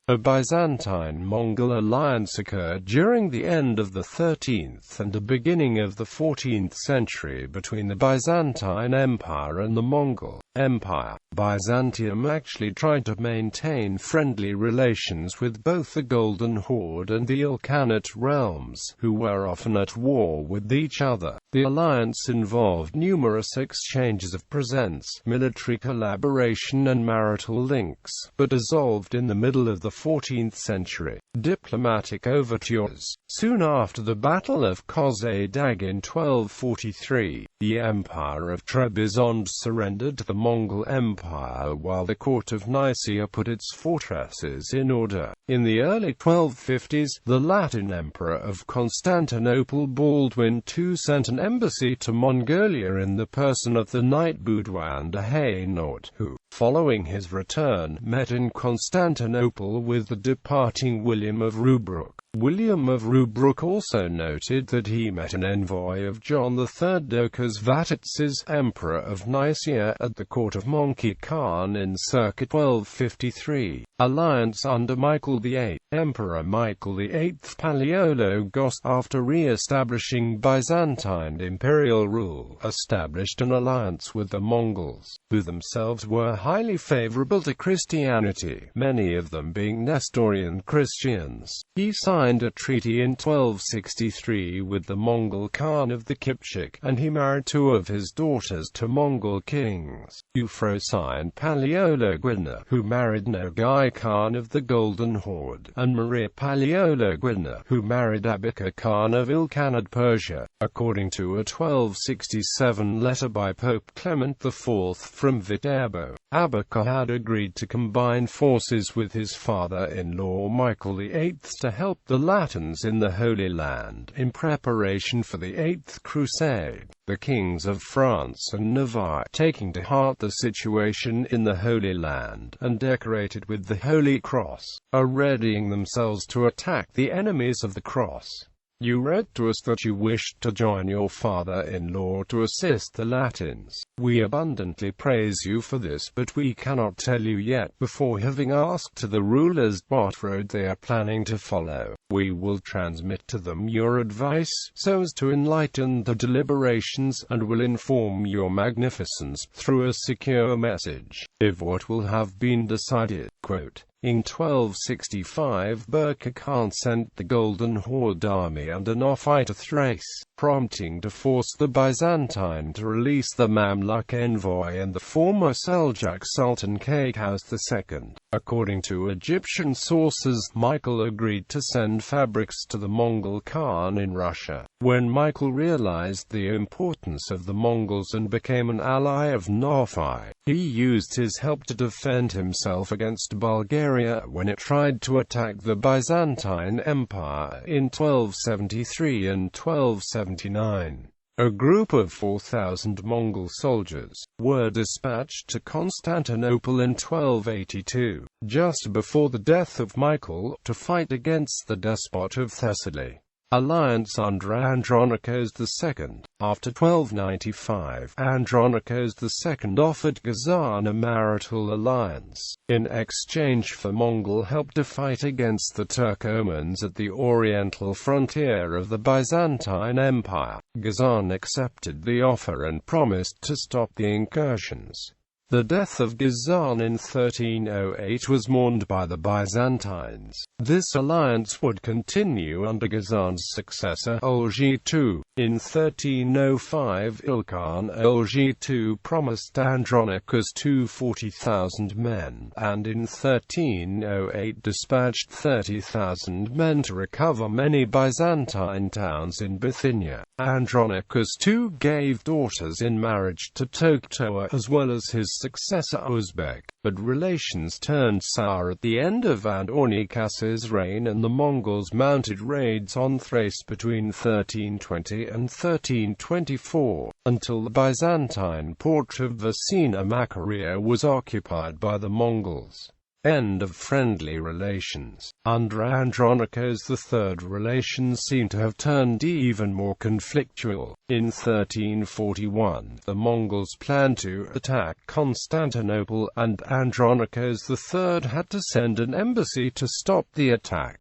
A Byzantine-Mongol alliance occurred during the end of the 13th and the beginning of the 14th century between the Byzantine Empire and the Mongol Empire. Byzantium actually tried to maintain friendly relations with both the Golden Horde and the Ilkhanate realms, who were often at war with each other. The alliance involved numerous exchanges of presents, military collaboration and marital links, but dissolved in the middle of the 14th century. Diplomatic overtures. Soon after the Battle of Koz-e-Dag in 1243, the Empire of Trebizond surrendered to the Mongol Empire while the court of Nicaea put its fortresses in order. In the early 1250s, the Latin Emperor of Constantinople Baldwin II sent an embassy to Mongolia in the person of the knight Baudouin de Hainaut, who, following his return, met in Constantinople with the departing William of Rubruck. William of Rubruck also noted that he met an envoy of John III Doukas Vatatzes, Emperor of Nicaea, at the court of Möngke Khan in circa 1253. Alliance under Michael VIII. Emperor Michael VIII Palaiologos, after re-establishing Byzantine imperial rule, established an alliance with the Mongols, who themselves were highly favorable to Christianity, many of them being Nestorian Christians. He signed a treaty in 1263 with the Mongol Khan of the Kipchak, and he married two of his daughters to Mongol kings, Euphrosyne Palaiologina, who married Nogai Khan of the Golden Horde, and Maria Palaiologina, who married Abika Khan of Ilkhanate Persia. According to a 1267 letter by Pope Clement IV from Viterbo, Abika had agreed to combine forces with his father-in-law Michael VIII to help the Latins in the Holy Land, in preparation for the Eighth Crusade. The kings of France and Navarre, taking to heart the situation in the Holy Land, and decorated with the Holy Cross, are readying themselves to attack the enemies of the Cross. You wrote to us that you wished to join your father-in-law to assist the Latins. We abundantly praise you for this, but we cannot tell you yet, before having asked to the rulers what road they are planning to follow. We will transmit to them your advice, so as to enlighten the deliberations, and will inform your magnificence through a secure message, if what will have been decided. Quote, in 1265 Burqa Khan sent the Golden Horde army under Nofai to Thrace, prompting to force the Byzantine to release the Mamluk envoy and the former Seljuk Sultan Kaykaus II. According to Egyptian sources, Michael agreed to send fabrics to the Mongol Khan in Russia. When Michael realized the importance of the Mongols and became an ally of Nofai, he used his help to defend himself against Bulgaria when it tried to attack the Byzantine Empire in 1273 and 1279. A group of 4,000 Mongol soldiers were dispatched to Constantinople in 1282, just before the death of Michael, to fight against the despot of Thessaly. Alliance under Andronikos II. After 1295, Andronikos II offered Ghazan a marital alliance, in exchange for Mongol help to fight against the Turkomans at the oriental frontier of the Byzantine Empire. Ghazan accepted the offer and promised to stop the incursions. The death of Ghazan in 1308 was mourned by the Byzantines. This alliance would continue under Ghazan's successor, Ulgi II. In 1305 Ilkhan Ulgi II promised Andronicus II 40,000 men, and in 1308 dispatched 30,000 men to recover many Byzantine towns in Bithynia. Andronicus II gave daughters in marriage to Toktoa as well as his successor Uzbek, but relations turned sour at the end of Andronikas's reign, and the Mongols mounted raids on Thrace between 1320 and 1324, until the Byzantine port of Vasina Makaria was occupied by the Mongols. End of friendly relations. Under Andronicus III, relations seem to have turned even more conflictual. In 1341, the Mongols planned to attack Constantinople, and Andronicus III had to send an embassy to stop the attack.